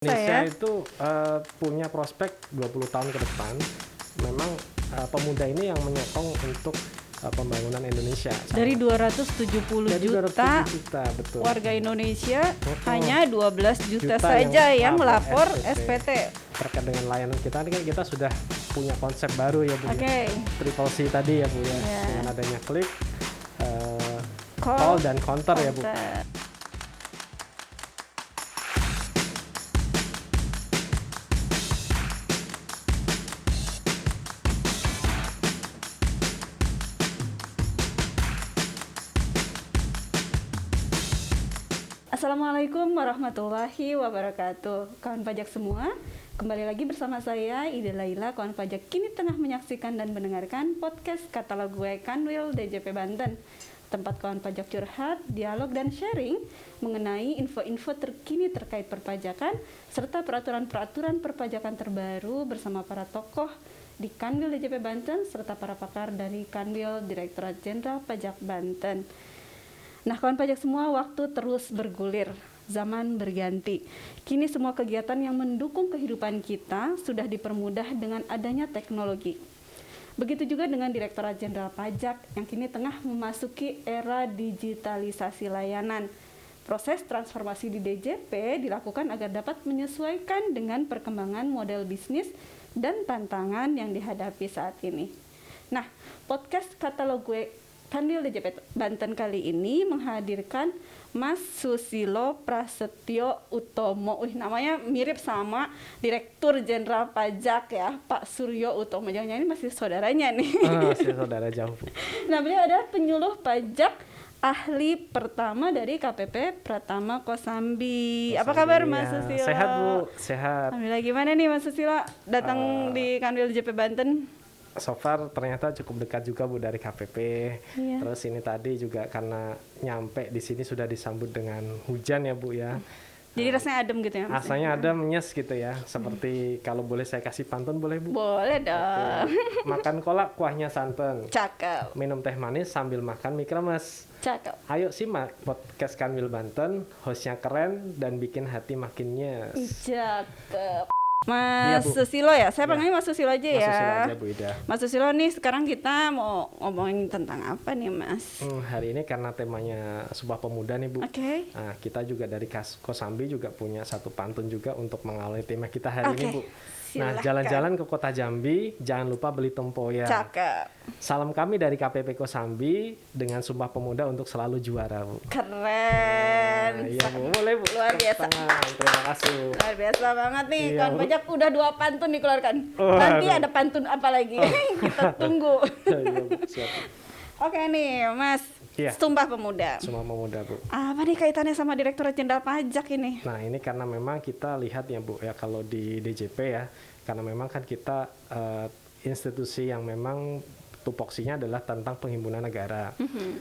Indonesia itu punya prospek 20 tahun ke depan. Memang pemuda ini yang menyokong untuk pembangunan Indonesia. Dari 270 juta betul. warga Indonesia, hanya 12 juta saja yang melapor SPT. Terkait dengan layanan kita, ini kan kita sudah punya konsep baru ya Bu. Oke. Triple C tadi ya Bu ya. Yeah. Dengan adanya klik, call dan counter ya Bu. Assalamualaikum warahmatullahi wabarakatuh. Kawan pajak semua, kembali lagi bersama saya Ida Laila. Kawan pajak kini tengah menyaksikan dan mendengarkan podcast katalog gue Kanwil DJP Banten. Tempat kawan pajak curhat, dialog dan sharing mengenai info-info terkini terkait perpajakan serta peraturan-peraturan perpajakan terbaru bersama para tokoh di Kanwil DJP Banten serta para pakar dari Kanwil Direktorat Jenderal Pajak Banten. Nah, kawan pajak semua, waktu terus bergulir, zaman berganti. Kini semua kegiatan yang mendukung kehidupan kita sudah dipermudah dengan adanya teknologi. Begitu juga dengan Direktorat Jenderal Pajak yang kini tengah memasuki era digitalisasi layanan. Proses transformasi di DJP dilakukan agar dapat menyesuaikan dengan perkembangan model bisnis dan tantangan yang dihadapi saat ini. Nah, podcast katalog gue Kanwil DJP Banten kali ini menghadirkan Mas Susilo Prasetyo Utomo. Namanya mirip sama Direktur Jenderal Pajak ya, Pak Suryo Utomo. Jangan-jangan ini masih saudaranya nih. Masih saudara jauh. Nah, beliau adalah penyuluh pajak ahli pertama dari KPP Pratama Kosambi. Apa kabar Mas Susilo? Sehat Bu, sehat. Alhamdulillah. Gimana nih Mas Susilo datang di Kanwil DJP Banten? So far ternyata cukup dekat juga Bu dari KPP. Iya. Terus ini tadi juga karena nyampe di sini sudah disambut dengan hujan ya Bu ya. Jadi rasanya adem gitu ya Mas? Rasanya adem, nyes gitu ya. Seperti kalau boleh saya kasih pantun boleh Bu? Boleh dong. Oke. Makan kolak kuahnya santan. Cakep. Minum teh manis sambil makan mie kremes. Cakep. Ayo simak podcast Kanwil Banten, hostnya keren dan bikin hati makin nyes. Cakep. Mas Bu. Susilo ya? Saya Ya. panggilnya Mas Susilo aja Mas ya. Susilo aja Bu Ida. Mas Susilo nih sekarang kita mau ngomongin tentang apa nih Mas? Hari ini karena temanya Sumpah Pemuda nih Bu. Oke. Nah, kita juga dari Kosambi juga punya satu pantun juga untuk mengawali tema kita hari ini Bu. Nah, Silahkan. jalan-jalan ke kota Jambi, jangan lupa beli tempoyak. Cakep. Salam kami dari KPP Kosambi dengan Sumpah Pemuda untuk selalu juara Bu. Keren. Nah, iya Bu, boleh Bu. Luar biasa. Terima kasih. Luar biasa banget nih. Iya, Kawan Bu. pajak udah 2 pantun dikeluarkan. Oh, Nanti aduh. ada pantun apa lagi? Kita tunggu. Iya Bu, siap. Oke nih Mas. Iya. Sumpah Pemuda. Sumpah Pemuda Bu. Apa nih kaitannya sama Direktorat Jenderal Pajak ini? Nah, ini karena memang kita lihat ya Bu ya kalau di DJP ya, karena memang kan kita institusi yang memang tupoksinya adalah tentang penghimpunan negara.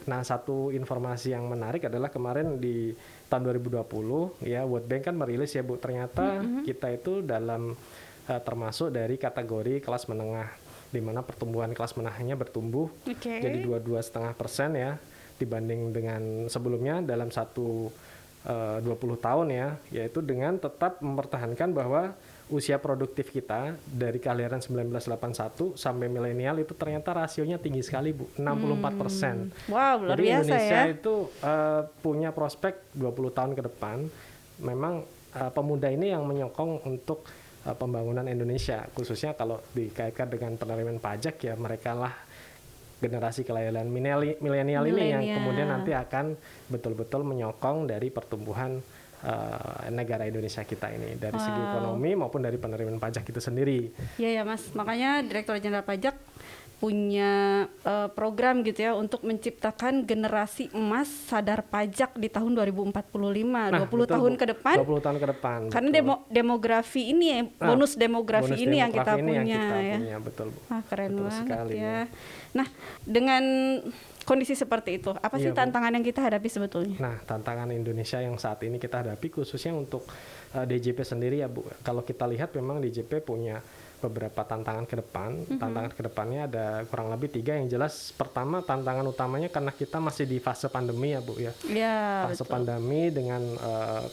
Nah, satu informasi yang menarik adalah kemarin di tahun 2020 ya World Bank kan merilis ya Bu, ternyata kita itu dalam termasuk dari kategori kelas menengah, di mana pertumbuhan kelas menengahnya bertumbuh Oke. jadi 22,5% ya dibanding dengan sebelumnya dalam 20 tahun ya, yaitu dengan tetap mempertahankan bahwa usia produktif kita dari kelahiran 1981 sampai milenial itu ternyata rasionya tinggi sekali Bu, 64%. Wow, luar Jadi biasa Indonesia ya. itu punya prospek 20 tahun ke depan. Memang pemuda ini yang menyokong untuk pembangunan Indonesia, khususnya kalau dikaitkan dengan penerimaan pajak ya mereka lah generasi kelahiran milenial ini yang kemudian nanti akan betul-betul menyokong dari pertumbuhan negara Indonesia kita ini dari segi ekonomi maupun dari penerimaan pajak itu sendiri. Iya ya Mas, makanya Direktorat Jenderal Pajak punya program gitu ya untuk menciptakan generasi emas sadar pajak di tahun 2045, 20 betul, tahun Bu. ke depan. 20 tahun ke depan. Karena betul. demografi ini ya, bonus demografi ini yang kita punya ya. Betul Bu. Keren Betul banget sekali, ya. Nah, dengan kondisi seperti itu, apa sih Iya, Bu. tantangan yang kita hadapi sebetulnya? Nah, tantangan Indonesia yang saat ini kita hadapi khususnya untuk DJP sendiri ya Bu. Kalau kita lihat memang DJP punya beberapa tantangan ke depan. Tantangan ke depannya ada kurang lebih 3 yang jelas. Pertama, tantangan utamanya karena kita masih di fase pandemi ya Bu ya. Ya, Fase betul. pandemi dengan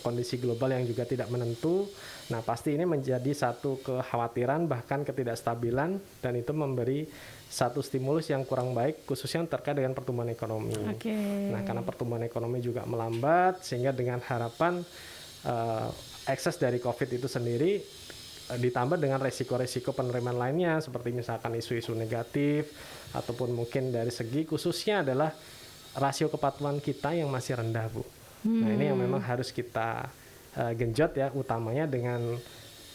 kondisi global yang juga tidak menentu. Nah, pasti ini menjadi satu kekhawatiran bahkan ketidakstabilan, dan itu memberi satu stimulus yang kurang baik khususnya terkait dengan pertumbuhan ekonomi. Oke. Nah, karena pertumbuhan ekonomi juga melambat, sehingga dengan harapan ekses dari COVID itu sendiri ditambah dengan resiko-resiko penerimaan lainnya seperti misalkan isu-isu negatif ataupun mungkin dari segi khususnya adalah rasio kepatuhan kita yang masih rendah Bu. Nah, ini yang memang harus kita genjot ya, utamanya dengan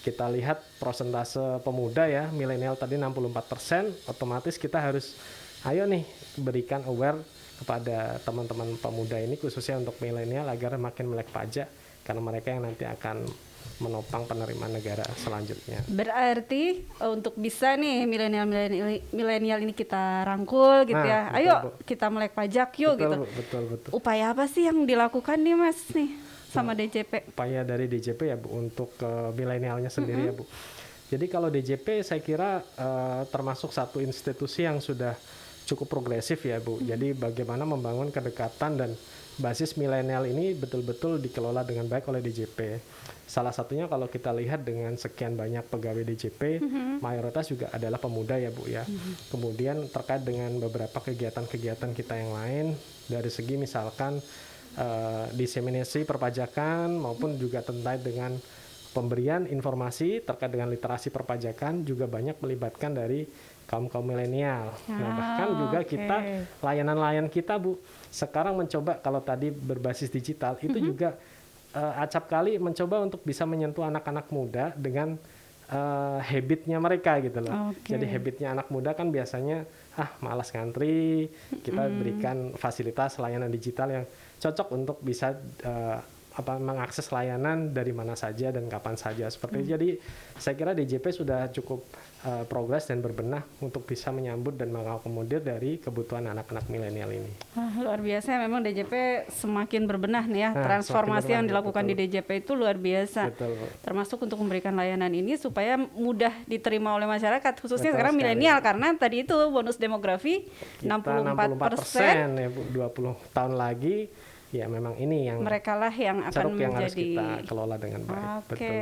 kita lihat persentase pemuda ya, milenial tadi 64%, otomatis kita harus ayo nih berikan aware kepada teman-teman pemuda ini khususnya untuk milenial agar makin melek pajak, karena mereka yang nanti akan menopang penerimaan negara selanjutnya. Berarti untuk bisa nih milenial ini kita rangkul gitu ya. Betul, Ayo Bu. kita melek pajak yuk Betul, gitu. Bu, betul. Upaya apa sih yang dilakukan nih Mas nih sama DJP? Upaya dari DJP ya Bu untuk milenialnya sendiri ya Bu. Jadi kalau DJP saya kira termasuk satu institusi yang sudah cukup progresif ya Bu. Jadi bagaimana membangun kedekatan dan basis milenial ini betul-betul dikelola dengan baik oleh DJP. Salah satunya kalau kita lihat dengan sekian banyak pegawai DJP, mayoritas juga adalah pemuda ya Bu ya. Kemudian terkait dengan beberapa kegiatan-kegiatan kita yang lain dari segi misalkan diseminasi perpajakan maupun juga terkait dengan pemberian informasi terkait dengan literasi perpajakan juga banyak melibatkan dari kaum milenial. Nah, bahkan juga kita layanan-layanan kita Bu sekarang mencoba, kalau tadi berbasis digital itu juga acap kali mencoba untuk bisa menyentuh anak-anak muda dengan habitnya mereka gitu loh. Jadi habitnya anak muda kan biasanya malas ngantri, kita berikan fasilitas layanan digital yang cocok untuk bisa mengakses layanan dari mana saja dan kapan saja seperti itu. Jadi saya kira DJP sudah cukup progres dan berbenah untuk bisa menyambut dan mengakomodir dari kebutuhan anak-anak milenial ini. Luar biasa memang DJP semakin berbenah nih ya. Transformasi yang dilakukan di DJP itu luar biasa. Betul. Termasuk untuk memberikan layanan ini supaya mudah diterima oleh masyarakat, khususnya sekarang milenial, karena tadi itu bonus demografi kita 64% ya Bu, 20 tahun lagi. Ya memang ini yang mereka lah yang akan yang menjadi harus kita kelola dengan baik. Oke,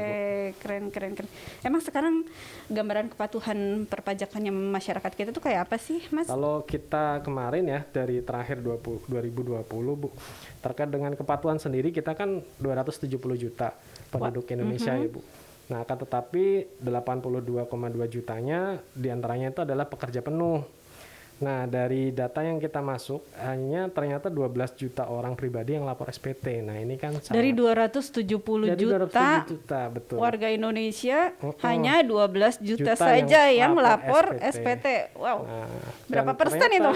keren. Emang sekarang gambaran kepatuhan perpajakannya masyarakat kita tuh kayak apa sih, Mas? Kalau kita kemarin ya dari terakhir 2020 Bu, terkait dengan kepatuhan sendiri kita kan 270 juta penduduk Indonesia ya Bu. Nah, akan tetapi 82,2 jutanya diantaranya itu adalah pekerja penuh. Nah, dari data yang kita masuk, hanya ternyata 12 juta orang pribadi yang lapor SPT. Nah, ini kan dari 270 juta betul. Warga Indonesia, hanya 12 juta saja yang lapor SPT. Wow, nah, berapa persen itu?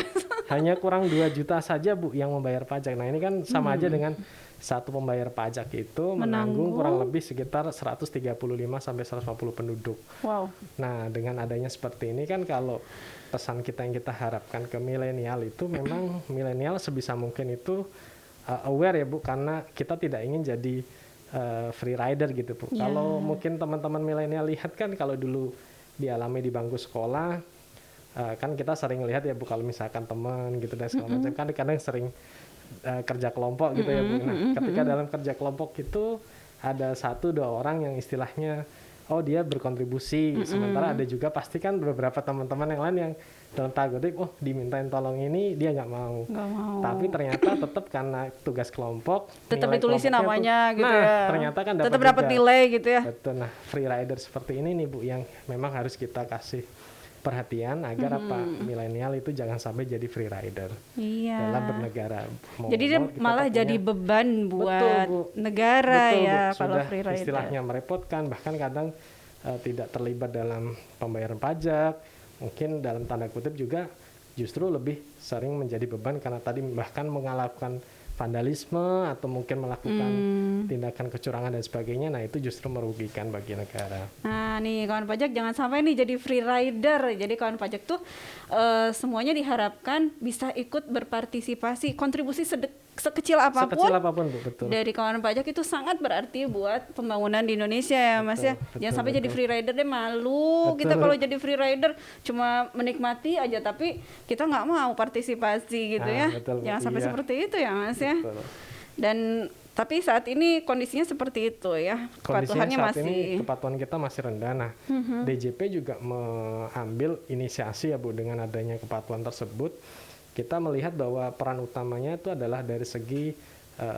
Hanya kurang 2 juta saja Bu yang membayar pajak. Nah, ini kan sama aja dengan satu pembayar pajak itu menanggung kurang lebih sekitar 135 sampai 150 penduduk. Wow. Nah, dengan adanya seperti ini kan kalau pesan kita yang kita harapkan ke milenial itu memang milenial sebisa mungkin itu aware ya Bu, karena kita tidak ingin jadi free rider gitu Bu. Kalau mungkin teman-teman milenial lihat kan kalau dulu dialami di bangku sekolah kan kita sering lihat ya Bu, kalau misalkan teman gitu dan segala macam kan kadang sering kerja kelompok gitu ya Bu. Nah, ketika dalam kerja kelompok itu ada 1-2 orang yang istilahnya dia berkontribusi, sementara ada juga pasti kan beberapa teman-teman yang lain yang dalam tanda kutip dimintain tolong ini dia nggak mau. Tapi ternyata tetap karena tugas kelompok tetap ditulisin namanya gitu ya. Ternyata kan tetap dapat nilai gitu ya. Betul. Nah, free rider seperti ini nih Bu yang memang harus kita kasih perhatian agar milenial itu jangan sampai jadi free rider dalam bernegara. Jadi dia malah jadi beban buat negara ya kalau free rider. Istilahnya merepotkan, bahkan kadang tidak terlibat dalam pembayaran pajak, mungkin dalam tanda kutip juga justru lebih sering menjadi beban karena tadi bahkan melakukan vandalisme atau mungkin melakukan tindakan kecurangan dan sebagainya. Nah, itu justru merugikan bagi negara. Nah nih kawan pajak, jangan sampai nih jadi free rider. Jadi kawan pajak tuh semuanya diharapkan bisa ikut berpartisipasi, kontribusi sekecil apapun Bu, betul. dari kawan pajak itu sangat berarti buat pembangunan di Indonesia ya Mas ya. Jangan sampai jadi free rider deh, malu kita kalau jadi free rider cuma menikmati aja tapi kita nggak mau partisipasi gitu ya. Betul, Bu. Jangan sampai Iya. seperti itu ya Mas ya. Betul. Dan tapi saat ini kondisinya seperti itu ya. Kondisinya Kepatuhannya saat masih ini kepatuhan kita masih rendah. Nah, DJP juga mengambil inisiasi ya Bu dengan adanya kepatuhan tersebut. Kita melihat bahwa peran utamanya itu adalah dari segi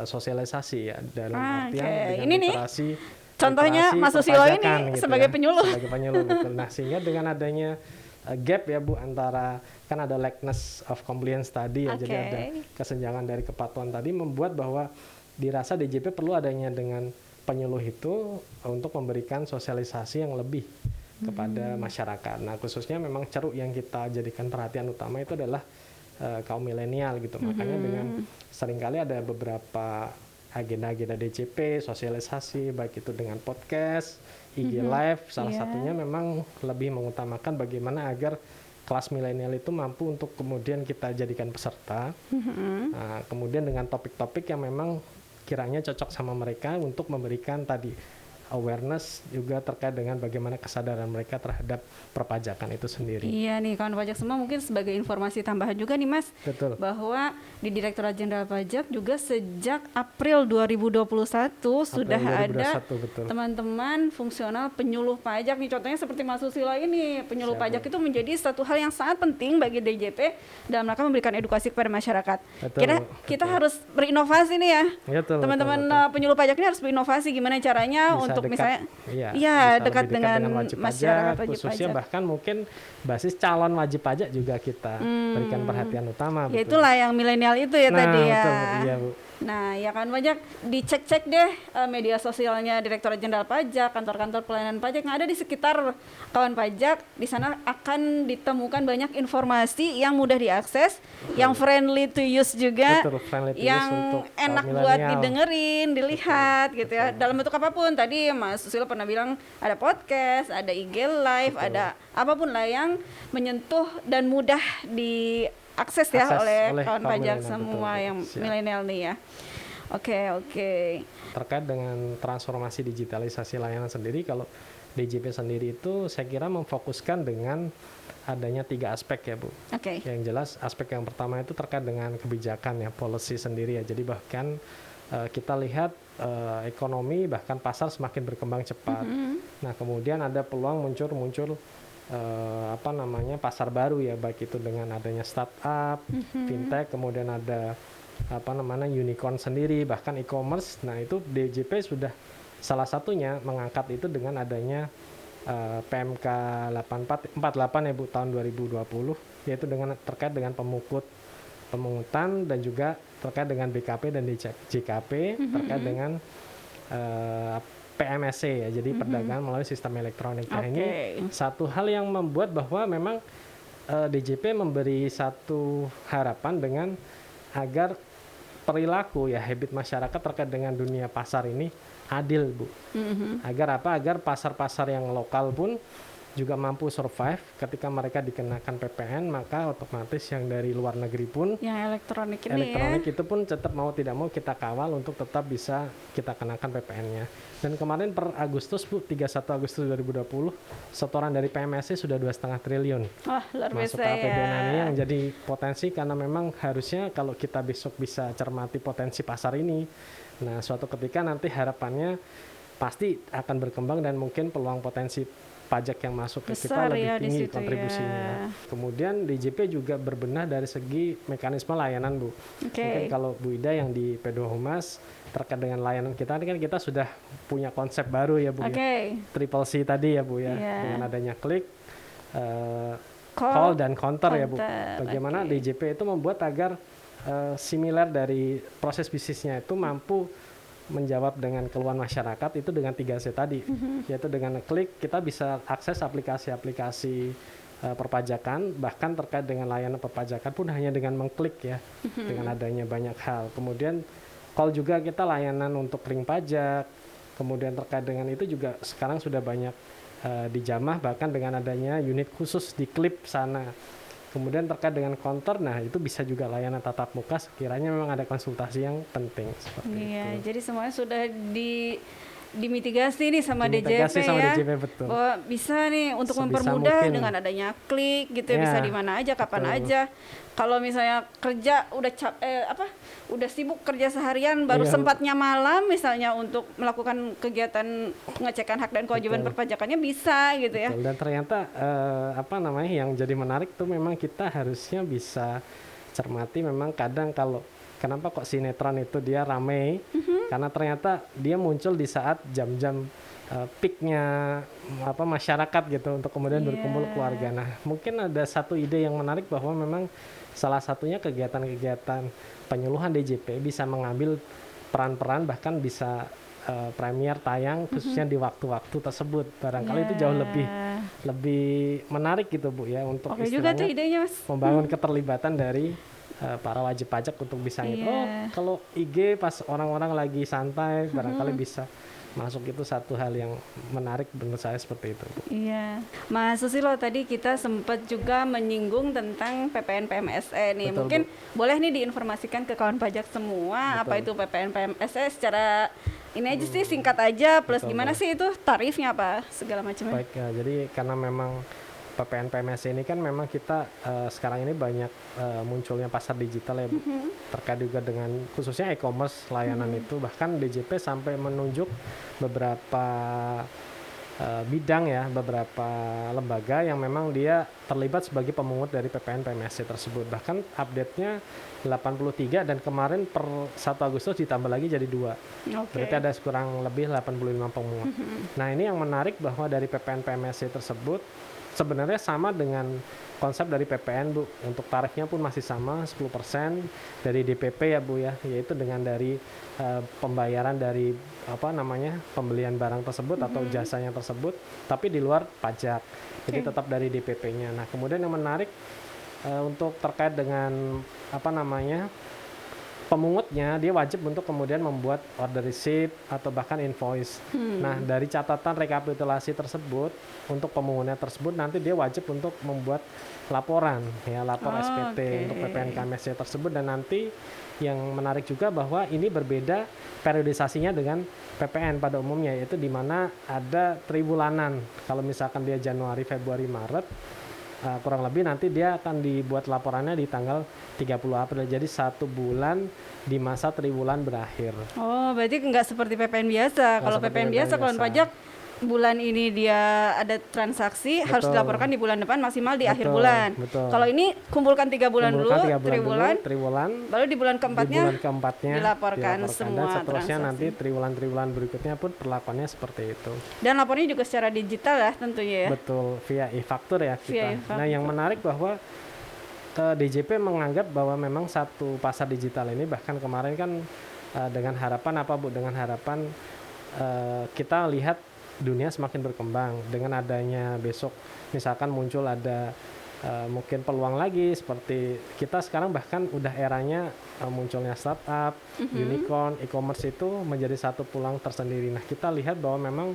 sosialisasi ya, dalam artian dengan ini nih literasi. contohnya Mas Susilo ini perpajakan gitu sebagai ya, penyuluh. Sebagai penyuluh betul. Nah, sehingga dengan adanya gap ya Bu antara kan ada lackness of compliance tadi ya, jadi ada kesenjangan dari kepatuhan tadi membuat bahwa dirasa DJP perlu adanya dengan penyuluh itu untuk memberikan sosialisasi yang lebih kepada masyarakat. Nah, khususnya memang ceruk yang kita jadikan perhatian utama itu adalah kaum milenial gitu. Makanya dengan seringkali ada beberapa agenda-agenda DJP, sosialisasi baik itu dengan podcast, IG Live, salah satunya memang lebih mengutamakan bagaimana agar kelas milenial itu mampu untuk kemudian kita jadikan peserta. Nah, kemudian dengan topik-topik yang memang kiranya cocok sama mereka untuk memberikan tadi awareness juga terkait dengan bagaimana kesadaran mereka terhadap perpajakan itu sendiri. Iya nih kawan pajak semua, mungkin sebagai informasi tambahan juga nih Mas, Betul. bahwa di Direktorat Jenderal Pajak juga sejak April 2021 sudah ada teman-teman fungsional penyuluh pajak nih, contohnya seperti Mas Susilo ini. Penyuluh pajak itu menjadi satu hal yang sangat penting bagi DJP dalam rangka memberikan edukasi kepada masyarakat. Kita harus berinovasi nih ya, teman-teman penyuluh pajak ini harus berinovasi gimana caranya bisa untuk dekat, misalnya dekat dengan masyarakat wajib khususnya pajak. Bahkan mungkin basis calon wajib pajak juga kita berikan perhatian utama. Ya itulah yang milenial itu ya tadi ya. Betul, iya, Bu. Nah, ya kan pajak dicek-cek deh media sosialnya Direktorat Jenderal Pajak, kantor-kantor pelayanan pajak yang ada di sekitar kawan pajak. Di sana akan ditemukan banyak informasi yang mudah diakses, yang friendly to use juga, yang enak buat didengerin, dilihat gitu ya. Dalam bentuk apapun, tadi Mas Susilo pernah bilang ada podcast, ada IG Live, ada apapun lah yang menyentuh dan mudah diakses ya oleh kawan pajak semua yang milenial nih ya. Oke. Terkait dengan transformasi digitalisasi layanan sendiri, kalau DJP sendiri itu saya kira memfokuskan dengan adanya 3 aspek ya Bu. Yang jelas aspek yang pertama itu terkait dengan kebijakan ya, policy sendiri ya. Jadi bahkan kita lihat ekonomi bahkan pasar semakin berkembang cepat. Nah, kemudian ada peluang muncul pasar baru ya, baik itu dengan adanya startup, fintech, kemudian ada unicorn sendiri, bahkan e-commerce. Nah, itu DJP sudah salah satunya mengangkat itu dengan adanya PMK 48 ya Bu tahun 2020, yaitu terkait dengan pemungutan dan juga terkait dengan BKP dan JKP terkait dengan PMSC ya, jadi perdagangan melalui sistem elektronik. Nah, ini satu hal yang membuat bahwa memang DJP memberi satu harapan dengan agar perilaku ya, habit masyarakat terkait dengan dunia pasar ini adil Bu. Agar pasar-pasar yang lokal pun juga mampu survive ketika mereka dikenakan PPN, maka otomatis yang dari luar negeri pun yang elektronik itu pun tetap mau tidak mau kita kawal untuk tetap bisa kita kenakan PPN-nya. Dan kemarin per Agustus Bu, 31 Agustus 2020, setoran dari PMSC sudah 2,5 triliun. Luar biasa masuk ke APBN ini, yang jadi potensi, karena memang harusnya kalau kita besok bisa cermati potensi pasar ini, nah suatu ketika nanti harapannya pasti akan berkembang dan mungkin peluang potensi pajak yang masuk ke kita lebih tinggi kontribusinya. Ya. Kemudian DJP juga berbenah dari segi mekanisme layanan Bu. Mungkin kalau Bu Ida yang di P2 Humas terkait dengan layanan kita, ini kan kita sudah punya konsep baru ya Bu ya. Triple C tadi ya Bu ya, dengan adanya klik, call dan counter ya Bu. Bagaimana DJP itu membuat agar similar dari proses bisnisnya itu mampu menjawab dengan keluhan masyarakat itu dengan 3C tadi, yaitu dengan klik kita bisa akses aplikasi-aplikasi perpajakan, bahkan terkait dengan layanan perpajakan pun hanya dengan mengklik ya, dengan adanya banyak hal. Kemudian call juga kita layanan untuk ring pajak, kemudian terkait dengan itu juga sekarang sudah banyak dijamah, bahkan dengan adanya unit khusus di klip sana. Kemudian terkait dengan counter, nah itu bisa juga layanan tatap muka sekiranya memang ada konsultasi yang penting seperti Iya, itu. jadi semuanya sudah dimitigasi nih sama Dimitigasi DJP sama ya, DJP, betul. bahwa bisa nih untuk Sebisa mempermudah mungkin. dengan adanya klik gitu ya, Ya, bisa di mana aja, kapan betul. aja. Kalau misalnya kerja udah sibuk kerja seharian, baru Iya, sempatnya malam misalnya untuk melakukan kegiatan pengecekan hak dan kewajiban betul. perpajakannya bisa gitu ya. Betul. Dan ternyata yang jadi menarik tuh memang kita harusnya bisa cermati memang kadang kalau kenapa kok sinetron itu dia rame, karena ternyata dia muncul di saat jam-jam peaknya masyarakat gitu untuk kemudian Iya. berkumpul keluarga. Nah, mungkin ada satu ide yang menarik bahwa memang salah satunya kegiatan-kegiatan penyuluhan DJP bisa mengambil peran-peran, bahkan bisa premier tayang khususnya di waktu-waktu tersebut. Barangkali itu jauh lebih menarik gitu Bu ya, untuk Oke juga tuh istilahnya idenya Mas. membangun keterlibatan dari para wajib pajak untuk bisa Iya. oh kalau IG pas orang-orang lagi santai barangkali bisa masuk, itu satu hal yang menarik menurut saya seperti itu Bu. Iya, Mas Susilo, tadi kita sempat juga menyinggung tentang PPN PMSE nih. Betul, Mungkin boleh nih diinformasikan ke kawan pajak semua. Betul. Apa itu PPN PMSE secara ini aja sih, singkat aja, plus Betul, gimana betul. sih itu tarifnya apa segala macamnya. Baik ya, jadi karena memang PPN PMS ini kan memang kita sekarang ini banyak munculnya pasar digital ya Bu, terkait juga dengan khususnya e-commerce layanan itu, bahkan DJP sampai menunjuk beberapa bidang ya, beberapa lembaga yang memang dia terlibat sebagai pemungut dari PPN PMSC tersebut. Bahkan update-nya 83 dan kemarin per 1 Agustus ditambah lagi jadi 2. Oke. Berarti ada kurang lebih 85 pemungut. Nah, ini yang menarik bahwa dari PPN PMSC tersebut sebenarnya sama dengan konsep dari PPN Bu. Untuk tarifnya pun masih sama 10% dari DPP ya Bu ya, yaitu dengan dari pembayaran dari pembelian barang tersebut atau jasanya tersebut, tapi di luar pajak. Jadi tetap dari DPP-nya. Nah, kemudian yang menarik untuk terkait dengan pemungutnya, dia wajib untuk kemudian membuat order receipt atau bahkan invoice. Nah, dari catatan rekapitulasi tersebut untuk pemungutnya tersebut nanti dia wajib untuk membuat laporan ya, lapor SPT untuk PPN KMSC tersebut. Dan nanti yang menarik juga bahwa ini berbeda periodisasinya dengan PPN pada umumnya, yaitu di mana ada triwulanan. Kalau misalkan dia Januari, Februari, Maret, kurang lebih nanti dia akan dibuat laporannya di tanggal 30 April. Jadi 1 bulan di masa triwulan berakhir. Oh, berarti nggak seperti PPN biasa. Kalau seperti PPN biasa, kawan pajak bulan ini dia ada transaksi, harus dilaporkan di bulan depan, maksimal di akhir bulan. Kalau ini kumpulkan 3 bulan dulu, triwulan, baru di bulan keempatnya dilaporkan semua dan seterusnya transaksi. nanti triwulan-triwulan berikutnya pun perlakuannya seperti itu. Dan lapornya juga secara digital ya tentunya ya. Betul, via e-faktur ya kita. Via e-faktur. Nah, yang menarik bahwa DJP menganggap bahwa memang satu pasar digital ini, bahkan kemarin kan dengan harapan kita lihat dunia semakin berkembang dengan adanya besok misalkan muncul ada mungkin peluang lagi seperti kita sekarang, bahkan udah eranya munculnya startup, unicorn, e-commerce itu menjadi satu peluang tersendiri. Nah, kita lihat bahwa memang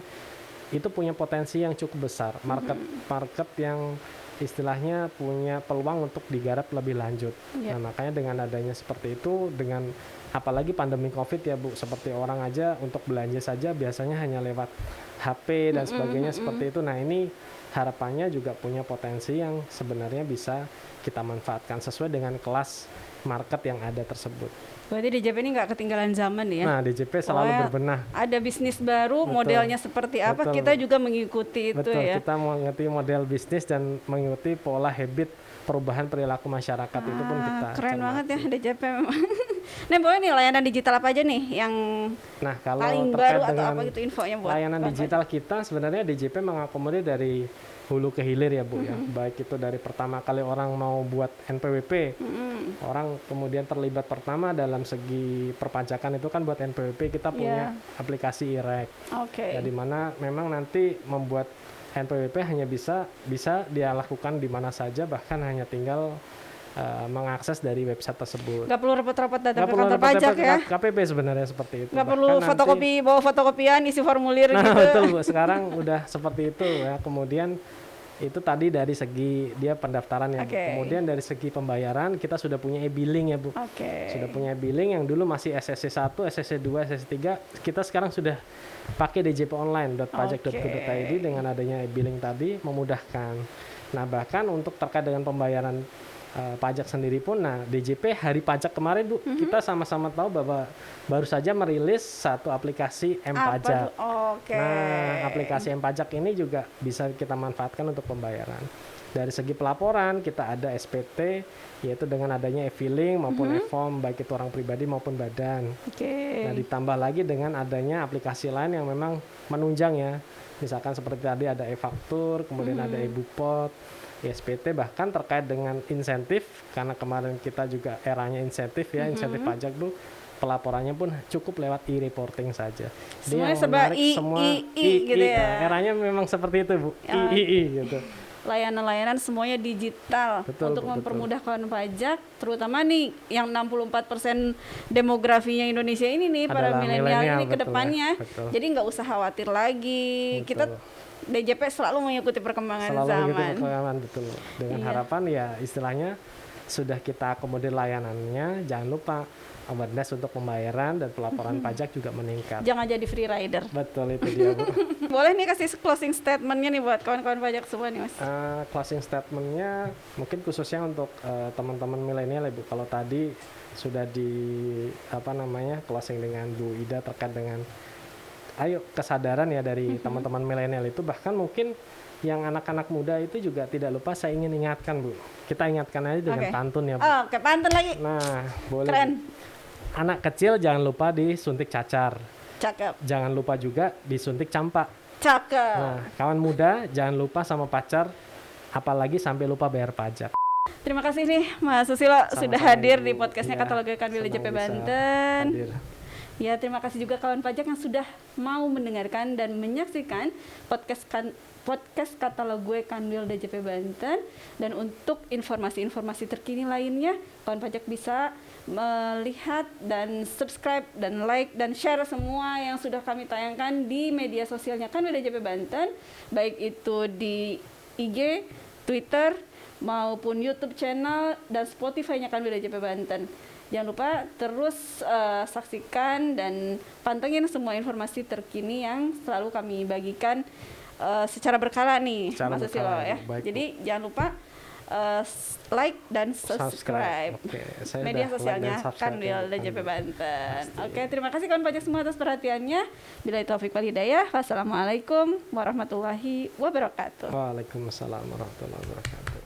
itu punya potensi yang cukup besar, market yang istilahnya punya peluang untuk digarap lebih lanjut. Nah, makanya dengan adanya seperti itu, dengan apalagi pandemi COVID ya Bu, seperti orang aja untuk belanja saja biasanya hanya lewat HP dan sebagainya seperti itu. Nah, ini harapannya juga punya potensi yang sebenarnya bisa kita manfaatkan sesuai dengan kelas market yang ada tersebut. Berarti DJP ini nggak ketinggalan zaman ya? Nah, DJP selalu berbenah. Ada bisnis baru, modelnya seperti apa, kita juga mengikuti itu ya. Kita mengikuti model bisnis dan mengikuti pola habit perubahan perilaku masyarakat itu pun kita keren cermati. banget ya DJP memang. Nah, boleh nih layanan digital apa aja nih yang kalau paling terkait baru atau dengan apa gitu infonya buat layanan digital kita, sebenarnya DJP mengakomodir dari hulu ke hilir ya Bu ya. Baik itu dari pertama kali orang mau buat NPWP, orang kemudian terlibat pertama dalam segi perpajakan itu kan buat NPWP kita punya aplikasi IREK. Ya, di mana memang nanti membuat NPWP hanya bisa dia lakukan di mana saja, bahkan hanya tinggal mengakses dari website tersebut. Nggak perlu repot-repot datang ke kantor pajak ya? KPP sebenarnya seperti itu. Nggak perlu bawa fotokopian, isi formulir nah, gitu. Betul Bu, sekarang udah seperti itu ya. Kemudian Itu tadi dari segi dia pendaftaran ya, Bu. Oke. Kemudian dari segi pembayaran kita sudah punya e-billing ya, Bu. Oke. Sudah punya e-billing yang dulu masih SSC 1, SSC 2, SSC 3. Kita sekarang sudah pakai djponline.pajak.go.id. Dengan adanya e-billing tadi memudahkan. Nah, bahkan untuk terkait dengan pembayaran pajak sendiri pun, nah DJP hari pajak kemarin, Bu, kita sama-sama tahu bahwa baru saja merilis satu aplikasi M-Pajak. Oke. Nah, aplikasi M-Pajak ini juga bisa kita manfaatkan untuk pembayaran. Dari segi pelaporan, kita ada SPT, yaitu dengan adanya e-filing maupun e-form, baik itu orang pribadi maupun badan. Oke. Nah, ditambah lagi dengan adanya aplikasi lain yang memang menunjang ya. Misalkan seperti tadi ada e-faktur, kemudian ada e-bupot, SPT, bahkan terkait dengan insentif, karena kemarin kita juga eranya insentif ya, insentif pajak tuh pelaporannya pun cukup lewat e-reporting saja. Semuanya Dia serba menarik semua gitu ya. Eranya memang seperti itu, Bu. Ya. gitu. Layanan-layanan semuanya digital. Betul, untuk betul. mempermudah kawan pajak, terutama nih yang 64% demografinya Indonesia ini nih, para Adalah milenial ini ke betul depannya. ya, betul. Jadi nggak usah khawatir lagi. Betul. Kita DJP selalu mengikuti perkembangan Selalu zaman. begitu perkembangan, betul. Dengan Iya. harapan ya istilahnya sudah kita akomodir layanannya, jangan lupa awareness untuk pembayaran dan pelaporan pajak juga meningkat. Jangan jadi free rider. Betul, itu dia, Bu. Boleh nih kasih closing statementnya nih buat kawan-kawan pajak semua nih, Mas. Closing statementnya mungkin khususnya untuk teman-teman milenial ya, Bu. Kalau tadi sudah closing dengan Bu Ida terkait dengan kesadaran ya dari teman-teman milenial itu, bahkan mungkin yang anak-anak muda itu juga tidak lupa, saya ingin ingatkan, Bu. Kita ingatkan aja dengan Oke. pantun ya, Bu. Oke, pantun lagi. Nah, boleh. Keren. Bu. Anak kecil jangan lupa disuntik cacar. Cakep. Jangan lupa juga disuntik campak. Cakep. Nah, kawan muda jangan lupa sama pacar, apalagi sampai lupa bayar pajak. Terima kasih nih Mas Susilo sudah Sama-sama, hadir Ibu. di podcastnya Iya, Katalog Kanwil senang DJP bisa Banten. hadir. Ya, terima kasih juga kawan pajak yang sudah mau mendengarkan dan menyaksikan podcast Katalog Gue Kanwil DJP Banten. Dan untuk informasi-informasi terkini lainnya, kawan pajak bisa melihat dan subscribe dan like dan share semua yang sudah kami tayangkan di media sosialnya Kanwil DJP Banten, baik itu di IG, Twitter, maupun YouTube channel dan Spotify-nya Kanwil DJP Banten. Jangan lupa terus saksikan dan pantengin semua informasi terkini yang selalu kami bagikan secara berkala nih, Mas Susilo ya. Baik, jadi jangan lupa like dan subscribe Oke, saya media udah sosialnya like dan subscribe Kanwil ya, DJP Kanwil. Banten. Pasti. Oke, terima kasih kawan pajak semua atas perhatiannya. Billahi taufik wal hidayah. Wassalamualaikum warahmatullahi wabarakatuh. Waalaikumsalam warahmatullahi wabarakatuh.